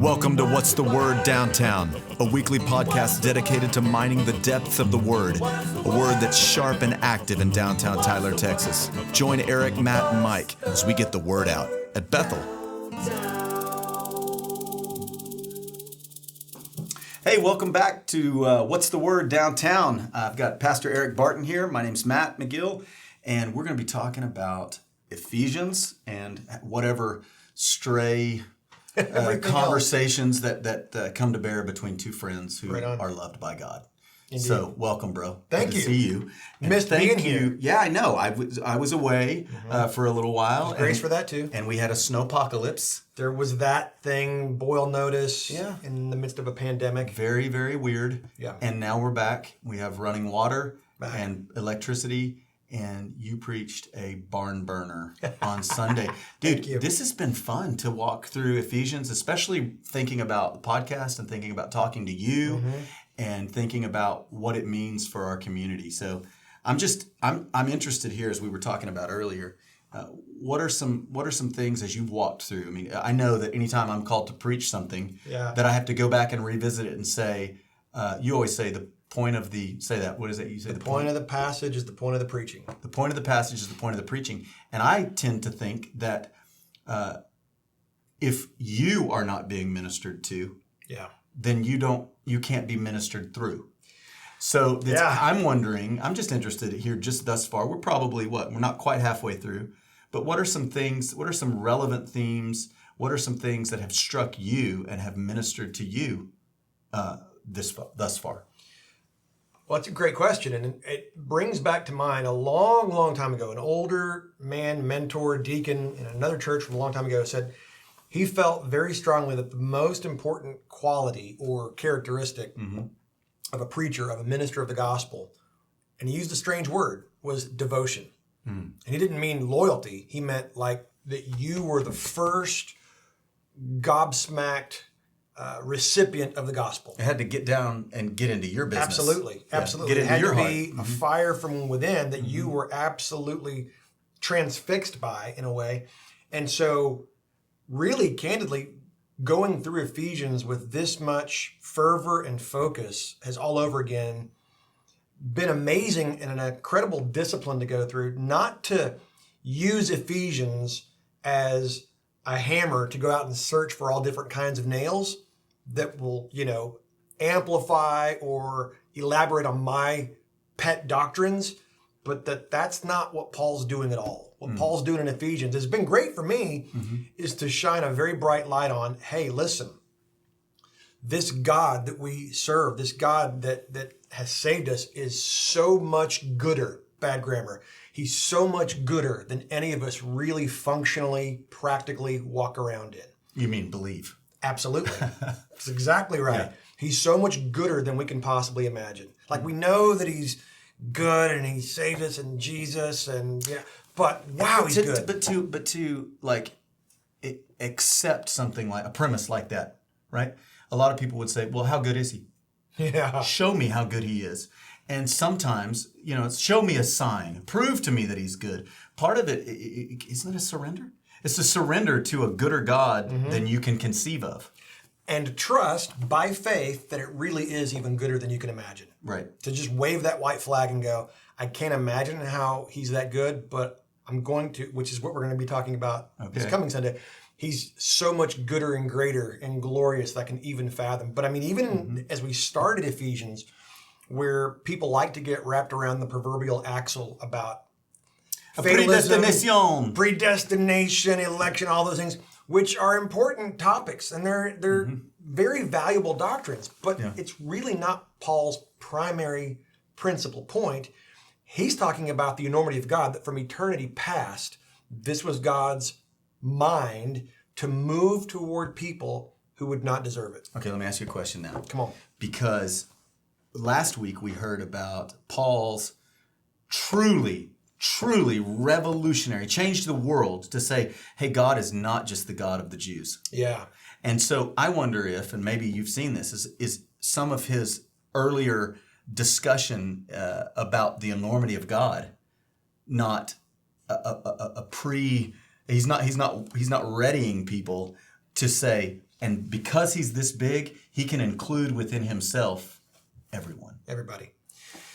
Welcome to What's the Word Downtown, a weekly podcast dedicated to mining the depths of the Word, a word that's sharp and active in downtown Tyler, Texas. Join Eric, Matt, and Mike as we get the word out at Bethel. Hey, welcome back to What's the Word Downtown. I've got Pastor Eric Barton here. My name's Matt Magill, and we're going to be talking about Ephesians and whatever stray conversations that come to bear between two friends who are loved by God. Indeed. So, welcome, bro. Thank Good you. to see you. Missed being here. Yeah, I know. I was away for a little while. There's grace for that too. And we had a snowpocalypse. There was that thing, boil notice, in the midst of a pandemic. Very, very weird. Yeah. And now we're back. We have running water and electricity. And you preached a barn burner on Sunday. Dude, this has been fun to walk through Ephesians, especially thinking about the podcast and thinking about talking to you and thinking about what it means for our community. So I'm interested here, as we were talking about earlier. What are some things as you've walked through? I mean, I know that anytime I'm called to preach something, that I have to go back and revisit it and say, you always say what is it? You say the point of the passage is the point of the preaching. The point of the passage is the point of the preaching. And I tend to think that if you are not being ministered to, then you can't be ministered through. So I'm just interested here just thus far. We're probably we're not quite halfway through, but what are some relevant themes? What are some things that have struck you and have ministered to you thus far? Well, it's a great question, and it brings back to mind a long, long time ago, an older man, mentor, deacon in another church from a long time ago said he felt very strongly that the most important quality or characteristic of a preacher, of a minister of the gospel, and he used a strange word, was devotion. And he didn't mean loyalty. He meant like that you were the first gobsmacked recipient of the gospel. It had to get down and get into your business. Absolutely. Get into your heart. It had to be a fire from within that you were absolutely transfixed by, in a way. And so, really, candidly, going through Ephesians with this much fervor and focus has all over again been amazing and an incredible discipline to go through, not to use Ephesians as a hammer to go out and search for all different kinds of nails that will, amplify or elaborate on my pet doctrines, but that's not what Paul's doing at all. What Paul's doing in Ephesians has been great for me is to shine a very bright light on, hey, listen, this God that we serve, this God that has saved us is so much gooder, bad grammar. He's so much gooder than any of us really functionally, practically walk around in. You mean believe? Absolutely. That's exactly right. Yeah. He's so much gooder than we can possibly imagine. Like, we know that he's good and he saved us in Jesus, but wow, he's good. But to accept something like a premise like that, right? A lot of people would say, well, how good is he? Yeah. Show me how good he is. And sometimes, show me a sign. Prove to me that he's good. Part of it, isn't it a surrender? It's a surrender to a gooder God than you can conceive of. And trust, by faith, that it really is even gooder than you can imagine. Right. To just wave that white flag and go, I can't imagine how he's that good, but I'm going to, which is what we're going to be talking about this coming Sunday. He's so much gooder and greater and glorious that I can even fathom. But I mean, even as we started Ephesians, where people like to get wrapped around the proverbial axle about predestination, election, all those things, which are important topics, and they're very valuable doctrines, but it's really not Paul's primary principal point. He's talking about the enormity of God, that from eternity past, this was God's mind to move toward people who would not deserve it. Okay, let me ask you a question now. Come on. Because last week we heard about Paul's truly revolutionary, changed the world to say, hey, God is not just the God of the Jews. Yeah. And so I wonder if, and maybe you've seen this, is some of his earlier discussion about the enormity of God not a He's not readying people to say, and because he's this big, he can include within himself everyone. Everybody.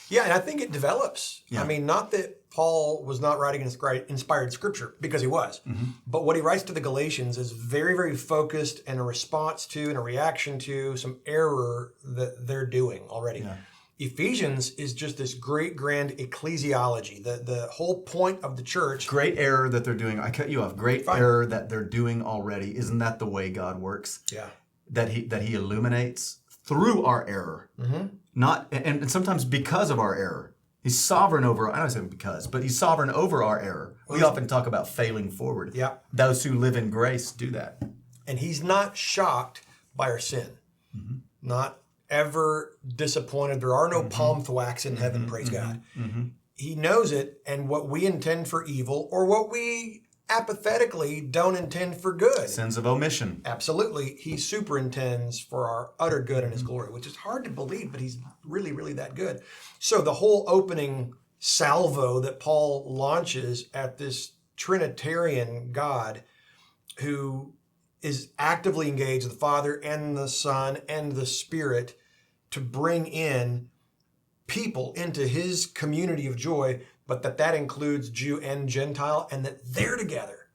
Yeah, and I think it develops. Yeah. I mean, not that Paul was not writing inspired scripture, because he was. But what he writes to the Galatians is very, very focused and a response to and a reaction to some error that they're doing already. Yeah. Ephesians is just this great grand ecclesiology. The whole point of the church. Great error that they're doing. I cut you off. Great error that they're doing already. Isn't that the way God works? Yeah. That he illuminates through our error. Not and sometimes because of our error. He's sovereign over, I don't say because, but he's sovereign over our error. We often talk about failing forward. Yeah. Those who live in grace do that. And he's not shocked by our sin. Not ever disappointed. There are no palm thwacks in heaven, praise God. He knows it, and what we intend for evil, or what we apathetically don't intend for good. Sins of omission. Absolutely. He superintends for our utter good and his glory, which is hard to believe, but he's really, really that good. So the whole opening salvo that Paul launches at this Trinitarian God who is actively engaged, the Father and the Son and the Spirit, to bring in people into his community of joy, but that includes Jew and Gentile, and that they're together.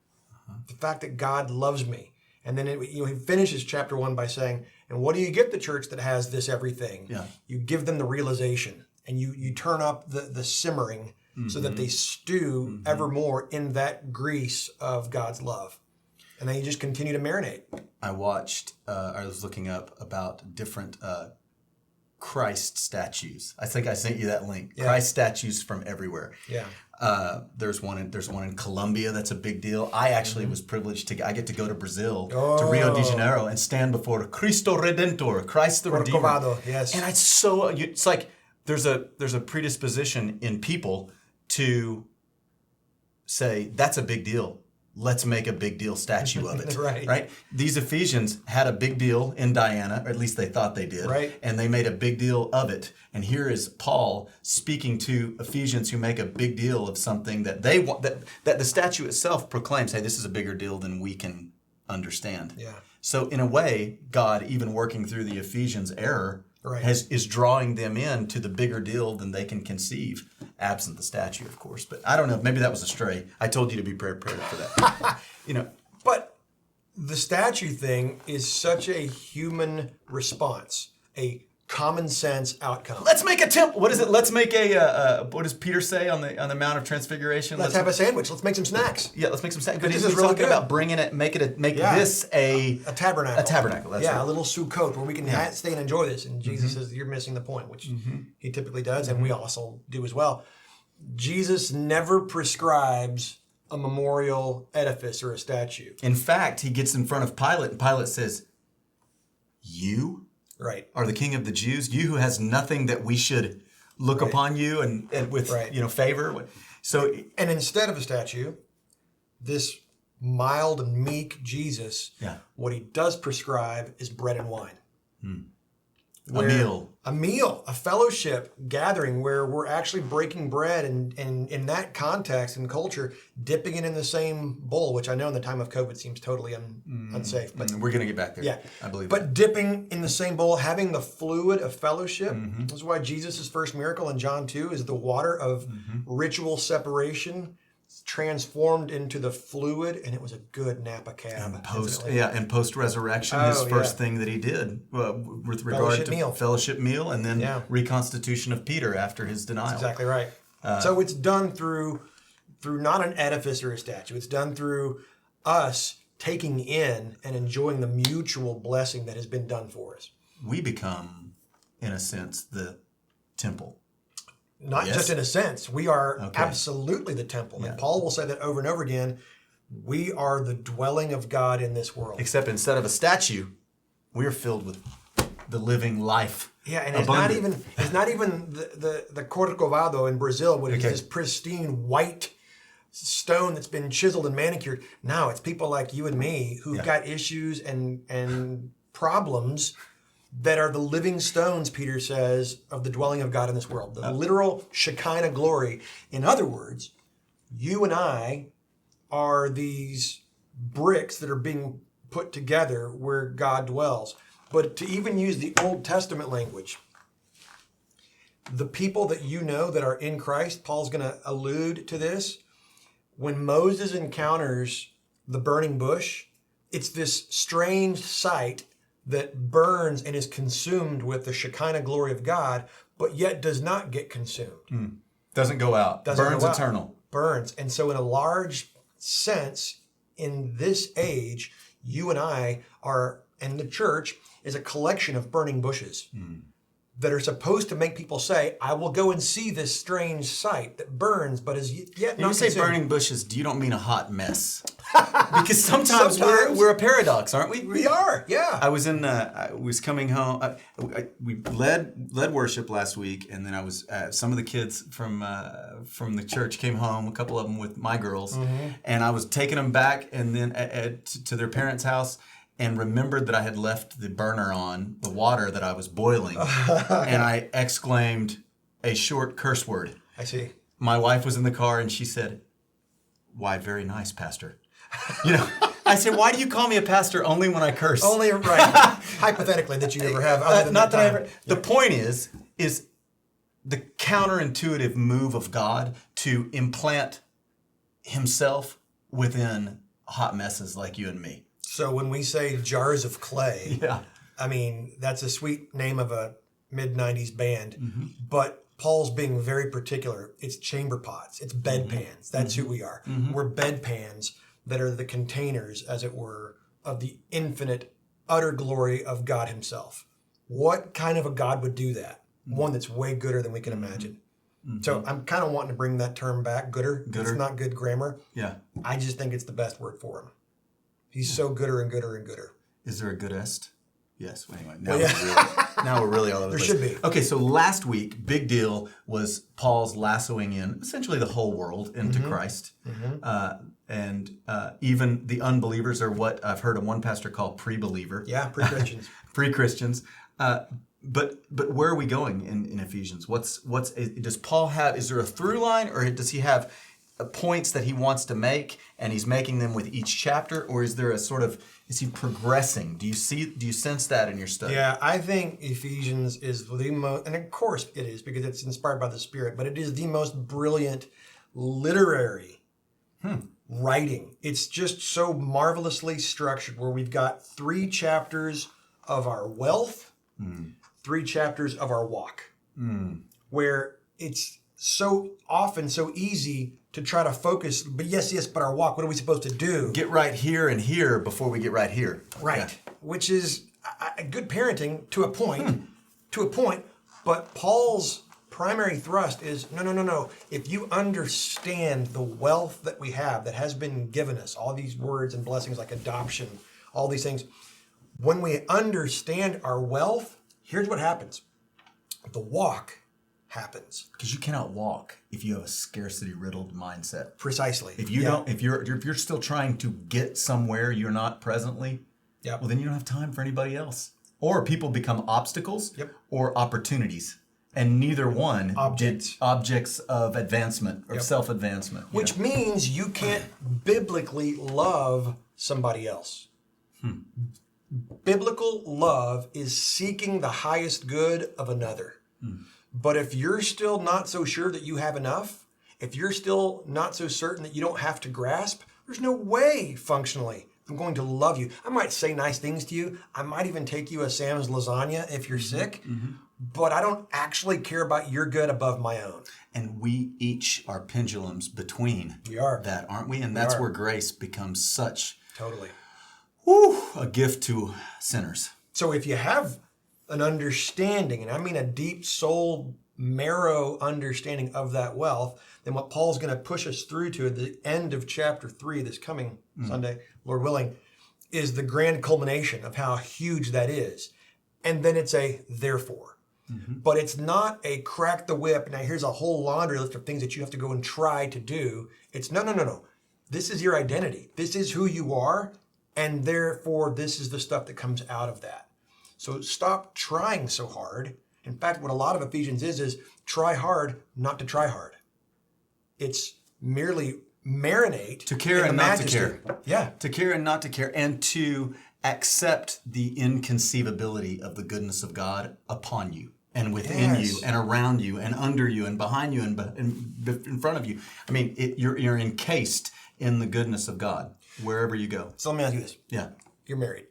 The fact that God loves me. And then he finishes chapter 1 by saying, and what do you get the church that has this everything? Yeah. You give them the realization, and you turn up the simmering so that they stew evermore in that grease of God's love. And then you just continue to marinate. I was looking up about different Christ statues. I think I sent you that link. Yeah. Christ statues from everywhere. Yeah. There's one in Colombia that's a big deal. I actually was privileged I get to go to Brazil, to Rio de Janeiro, and stand before Cristo Redentor, Christ the Redeemer. Corcovado, yes. And it's like there's a predisposition in people to say, that's a big deal. Let's make a big deal statue of it. Right? These Ephesians had a big deal in Diana, or at least they thought they did. Right. And they made a big deal of it. And here is Paul speaking to Ephesians who make a big deal of something that they want, that the statue itself proclaims, hey, this is a bigger deal than we can understand. Yeah. So in a way, God, even working through the Ephesians error, is drawing them in to the bigger deal than they can conceive, absent the statue, of course. But I don't know. Maybe that was a stray. I told you to be prepared for that. But the statue thing is such a human response, a common sense outcome. Let's make a temple. What is it? Let's make what does Peter say on the Mount of Transfiguration? Let's have a sandwich. Let's make some snacks. Yeah, let's make some snacks. But he's really talking about bringing it, this a tabernacle. A tabernacle. That's right. A little Sukkot where we can stay and enjoy this. And Jesus says, "You're missing the point," which he typically does, and we also do as well. Jesus never prescribes a memorial edifice or a statue. In fact, he gets in front of Pilate, and Pilate says, "You." Are the King of the Jews, you who has nothing that we should look upon you and with favor. So, and instead of a statue, this mild and meek Jesus, what he does prescribe is bread and wine. A meal, a fellowship gathering where we're actually breaking bread and in that context and culture, dipping it in the same bowl, which I know in the time of COVID seems totally unsafe. But we're going to get back there. Yeah, I believe But dipping in the same bowl, having the fluid of fellowship. This is why Jesus' first miracle in John 2 is the water of ritual separation transformed into the fluid, and it was a good Napa cab. And post resurrection, his first thing that he did with regard to fellowship meal, and then reconstitution of Peter after his denial. That's exactly right. So it's done through not an edifice or a statue. It's done through us taking in and enjoying the mutual blessing that has been done for us. We become, in a sense, the temple. Not just in a sense. We are absolutely the temple. And Paul will say that over and over again. We are the dwelling of God in this world. Except instead of a statue, we are filled with the living life. Yeah, and it's not even the Corcovado in Brazil, which is this pristine white stone that's been chiseled and manicured. No, it's people like you and me who've got issues and problems that are the living stones, Peter says, of the dwelling of God in this world. The literal Shekinah glory. In other words, you and I are these bricks that are being put together where God dwells. But to even use the Old Testament language, the people that you know that are in Christ, Paul's going to allude to this. When Moses encounters the burning bush, it's this strange sight that burns and is consumed with the Shekinah glory of God, but yet does not get consumed. Doesn't go out. Burns eternal. Burns. And so in a large sense, in this age, you and I are, and the church is a collection of burning bushes that are supposed to make people say, I will go and see this strange sight that burns, but is yet not When you say burning bushes, you don't mean a hot mess. Because sometimes we're a paradox, aren't we? We are, yeah. I was coming home. We led worship last week, and then I was some of the kids from the church came home. A couple of them with my girls, and I was taking them back, and then to their parents' house, and remembered that I had left the burner on, the water that I was boiling, and I exclaimed a short curse word. I see. My wife was in the car, and she said, "Why, very nice, Pastor." You know, I said, "Why do you call me a pastor only when I curse?" Only, right. Hypothetically, that you ever have. Other than not that I time. ever. The point is the counterintuitive move of God to implant Himself within hot messes like you and me. So when we say jars of clay, Yeah. I mean, that's a sweet name of a mid-90s band, but Paul's being very particular. It's chamber pots. It's bedpans. That's who we are. We're bedpans that are the containers, as it were, of the infinite, utter glory of God Himself. What kind of a God would do that? One that's way gooder than we can imagine. So I'm kind of wanting to bring that term back, gooder. It's not good grammar. Yeah. I just think it's the best word for Him. He's so gooder and gooder and gooder. Is there a goodest? Yes. Well, anyway, now we're really all over the place. There should be. Okay, so last week, big deal was Paul's lassoing in essentially the whole world into Christ. And even the unbelievers are what I've heard one pastor call pre-believer. Yeah, pre-Christians. Pre-Christians. But where are we going in Ephesians? Does Paul have, is there a through line, or does he have points that he wants to make and he's making them with each chapter, or is there a sort of, is he progressing? Do you sense that in your study? Yeah, I think Ephesians is the most, and of course it is because it's inspired by the Spirit, but it is the most brilliant literary writing. It's just so marvelously structured where we've got 3 chapters of our wealth, 3 chapters of our walk, where it's so often so easy to try to focus, but but our walk, what are we supposed to do? Get right here and here before we get right here. Right, yeah. Which is a good parenting to a point, but Paul's primary thrust is, no. If you understand the wealth that we have that has been given us, all these words and blessings like adoption, all these things, when we understand our wealth, here's what happens. The walk happens. Because you cannot walk if you have a scarcity-riddled mindset. Precisely. If you don't, if you're still trying to get somewhere you're not presently, well, then you don't have time for anybody else. Or people become obstacles or opportunities, and neither one objects of advancement or self-advancement. Which means you can't biblically love somebody else. Biblical love is seeking the highest good of another. But if you're still not so sure that you have enough, if you're still not so certain that you don't have to grasp, there's no way functionally I'm going to love you. I might say nice things to you. I might even take you a Sam's lasagna if you're sick, but I don't actually care about your good above my own. And we each are pendulums between that, aren't we? And that's where grace becomes such a gift to sinners. So if you have an understanding, and I mean a deep soul marrow understanding of that wealth, then what Paul's going to push us through to at the end of chapter 3 this coming Sunday, Lord willing, is the grand culmination of how huge that is. And then it's a therefore. But it's not a crack the whip, now here's a whole laundry list of things that you have to go and try to do. It's no. This is your identity. This is who you are, and therefore this is the stuff that comes out of that. So stop trying so hard. In fact, what a lot of Ephesians is try hard not to try hard. It's merely marinate. To care in and the not to majesty. care. Yeah. To care and not to care, and to accept the inconceivability of the goodness of God upon you and within you and around you and under you and behind you and in front of you. I mean, you're encased in the goodness of God wherever you go. So let me ask you this. Yeah. You're married.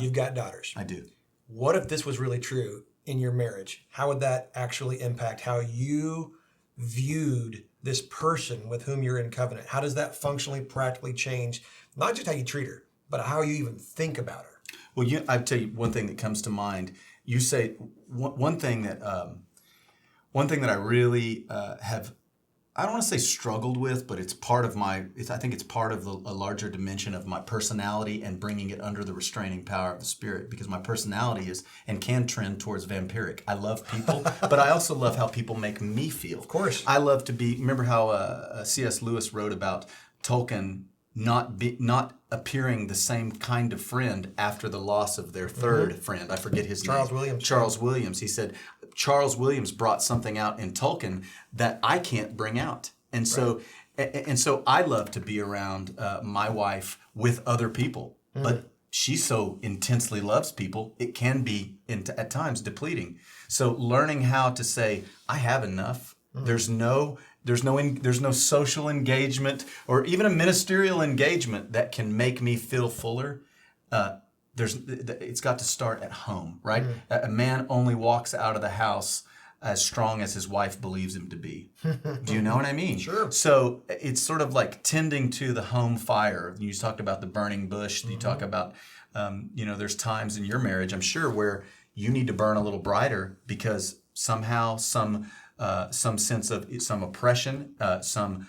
You've got daughters. I do. What if this was really true in your marriage? How would that actually impact how you viewed this person with whom you're in covenant? How does that functionally, practically change not just how you treat her, but how you even think about her? Well, I tell you one thing that comes to mind. You say one thing that I really have. I don't want to say struggled with, but it's part of I think it's part of a larger dimension of my personality and bringing it under the restraining power of the Spirit, because my personality is and can trend towards vampiric. I love people, but I also love how people make me feel. Of course. I love to be, remember how C.S. Lewis wrote about Tolkien not appearing the same kind of friend after the loss of their third friend. I forget his name. Charles Williams. He said, Charles Williams brought something out in Tolkien that I can't bring out. And so I love to be around my wife with other people. But she so intensely loves people, it can be at times depleting. So learning how to say, I have enough. There's no social engagement or even a ministerial engagement that can make me feel fuller. It's got to start at home, right? A man only walks out of the house as strong as his wife believes him to be. Do you know what I mean? Sure. So it's sort of like tending to the home fire. You talked about the burning bush. You talk about, there's times in your marriage, I'm sure, where you need to burn a little brighter because somehow some sense of some oppression, some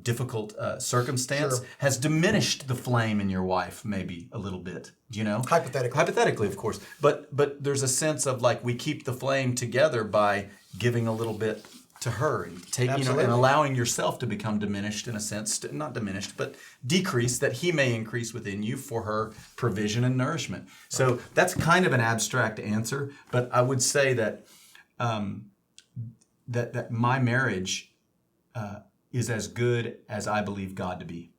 difficult circumstance has diminished the flame in your wife maybe a little bit. Do you know? Hypothetically, of course. But there's a sense of like we keep the flame together by giving a little bit to her and and allowing yourself to become diminished in a sense, not diminished, but decrease that he may increase within you for her provision and nourishment. So that's kind of an abstract answer, but I would say that that my marriage is as good as I believe God to be.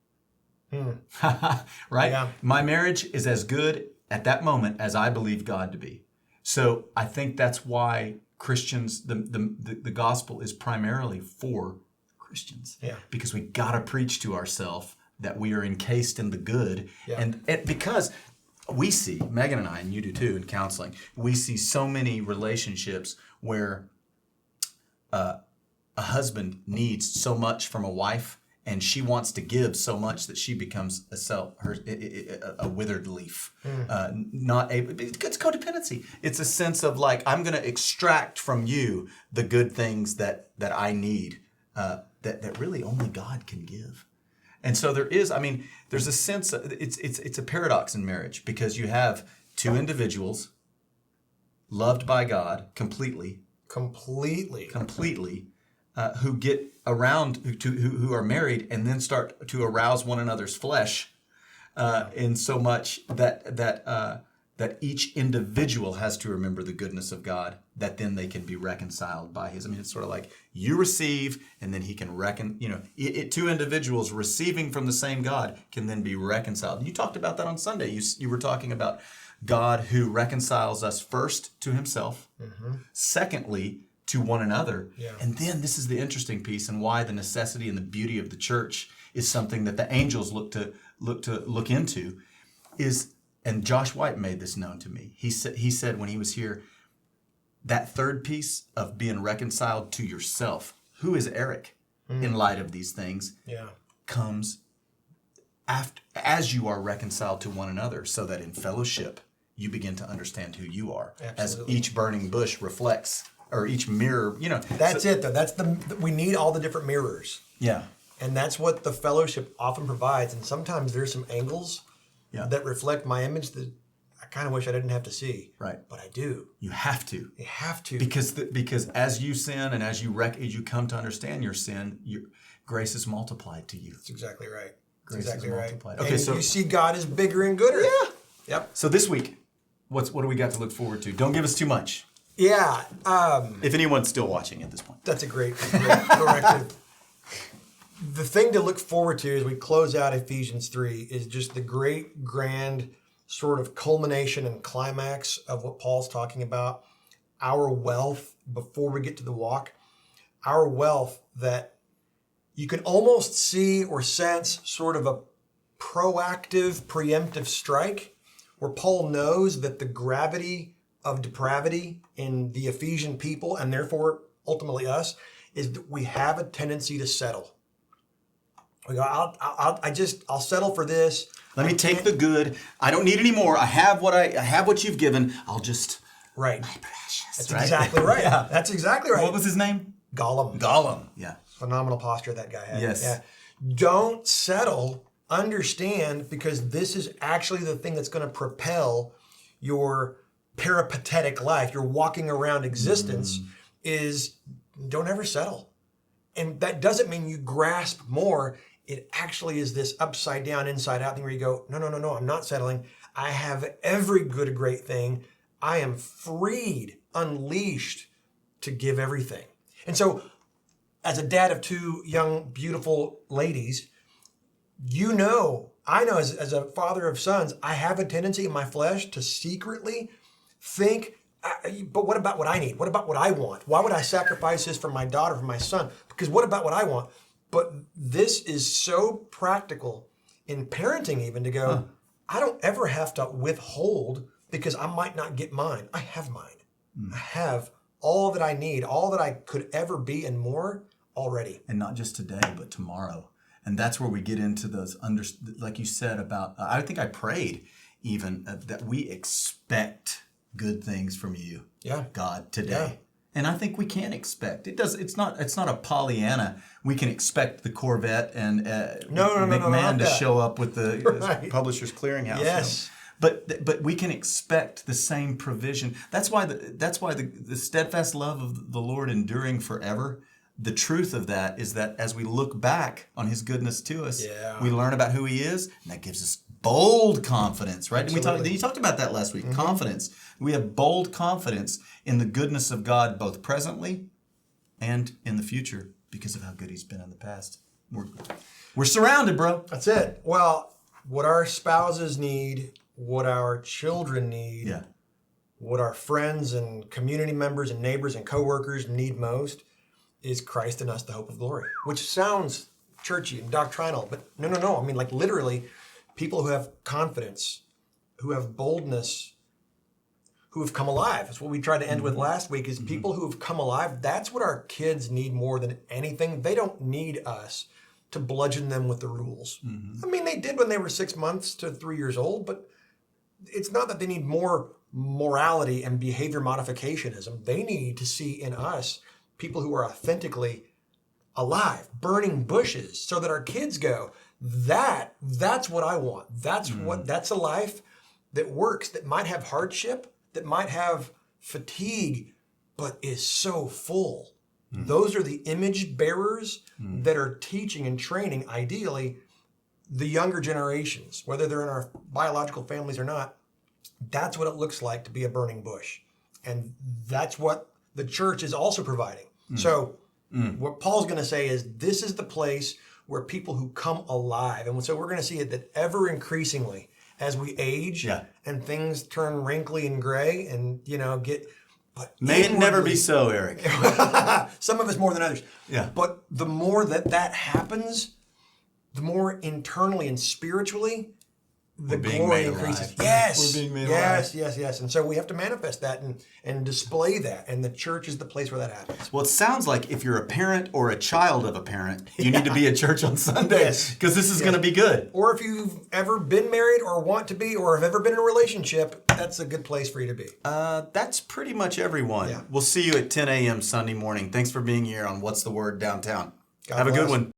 Right? Yeah. My marriage is as good at that moment as I believe God to be. So I think that's why Christians, the gospel is primarily for Christians. Yeah. Because we got to preach to ourselves that we are encased in the good. Yeah. And because we see, Megan and I, and you do too in counseling, we see so many relationships where a husband needs so much from a wife, and she wants to give so much that she becomes a withered leaf. Not able. It's codependency. It's a sense of like I'm going to extract from you the good things that I need that really only God can give. And so there's a sense of, it's a paradox in marriage because you have two individuals loved by God completely, who get around who are married and then start to arouse one another's flesh in so much that each individual has to remember the goodness of God, that then they can be reconciled by His. I mean, it's sort of like you receive, and then He can two individuals receiving from the same God can then be reconciled. And you talked about that on Sunday. You were talking about God who reconciles us first to Himself, secondly to one another, and then this is the interesting piece, and why the necessity and the beauty of the church is something that the angels look into, is. And Josh White made this known to me. He said when he was here, that third piece of being reconciled to yourself, who is Eric in light of these things, comes after, as you are reconciled to one another, so that in fellowship you begin to understand who you are. Absolutely. As each burning bush reflects, or each mirror, That's it, though. That's we need all the different mirrors. Yeah. And that's what the fellowship often provides. And sometimes there's some angles that reflect my image that I kind of wish I didn't have to see. Right. But I do. You have to. You have to. Because as you sin and as you come to understand your sin, your grace is multiplied to you. That's exactly right. Grace is multiplied. Okay, so you see God is bigger and gooder. Yeah. Yep. So this week, what do we got to look forward to? Don't give us too much. Yeah. If anyone's still watching at this point. That's a great corrective. The thing to look forward to as we close out Ephesians 3 is just the great, grand sort of culmination and climax of what Paul's talking about. Our wealth, before we get to the walk, our wealth that you can almost see or sense sort of a proactive, preemptive strike, where Paul knows that the gravity of depravity in the Ephesian people, and therefore ultimately us, is that we have a tendency to settle. We go, I'll settle for this. Let me take the good. I don't need any more. I have what you've given. I'll just right. My precious. That's exactly right. Yeah. That's exactly right. What was his name? Gollum. Yeah. Phenomenal posture that guy had. Yes. Yeah. Don't settle. Understand, because this is actually the thing that's going to propel your peripatetic life, your walking around existence, is don't ever settle. And that doesn't mean you grasp more. It actually is this upside down, inside out thing where you go, no, I'm not settling. I have every good, great thing. I am freed, unleashed to give everything. And so as a dad of two young, beautiful ladies, I know as a father of sons, I have a tendency in my flesh to secretly think, but what about what I need? What about what I want? Why would I sacrifice this for my daughter, for my son? Because what about what I want? But this is so practical in parenting even to go, I don't ever have to withhold because I might not get mine. I have mine. I have all that I need, all that I could ever be and more already. And not just today, but tomorrow. And that's where we get into those, like you said about, I think I prayed even that we expect good things from you, God, today. Yeah. And I think we can expect. It's not a Pollyanna. We can expect the Corvette and McMahon to show up with the Publishers Clearinghouse. Yes. But we can expect the same provision. That's why the steadfast love of the Lord enduring forever. The truth of that is that as we look back on his goodness to us, we learn about who he is, and that gives us bold confidence, right? You talked about that last week, confidence. We have bold confidence in the goodness of God, both presently and in the future, because of how good he's been in the past. We're surrounded, bro. That's it. Well, what our spouses need, what our children need, what our friends and community members and neighbors and coworkers need most is Christ in us, the hope of glory, which sounds churchy and doctrinal, but no. I mean, like literally, people who have confidence, who have boldness, who have come alive. That's what we tried to end with last week, is people who have come alive. That's what our kids need more than anything. They don't need us to bludgeon them with the rules. I mean, they did when they were 6 months to 3 years old, but it's not that they need more morality and behavior modificationism. They need to see in us people who are authentically alive, burning bushes, so that our kids go, that's what I want. That's a life that works, that might have hardship, that might have fatigue, but is so full. Those are the image bearers that are teaching and training, ideally, the younger generations, whether they're in our biological families or not. That's what it looks like to be a burning bush. And that's what the church is also providing. So what Paul's going to say is this is the place where people who come alive. And so we're going to see it that ever increasingly as we age and things turn wrinkly and gray and, get... But may it never be so, Eric. Some of us more than others. Yeah. But the more that happens, the more internally and spiritually, the glory increases. Yes. We're being made alive. Yes. And so we have to manifest that and display that. And the church is the place where that happens. Well, it sounds like if you're a parent or a child of a parent, you need to be at church on Sundays because this is going to be good. Or if you've ever been married or want to be or have ever been in a relationship, that's a good place for you to be. That's pretty much everyone. Yeah. We'll see you at 10 a.m. Sunday morning. Thanks for being here on What's the Word Downtown. God Have a bless. good one.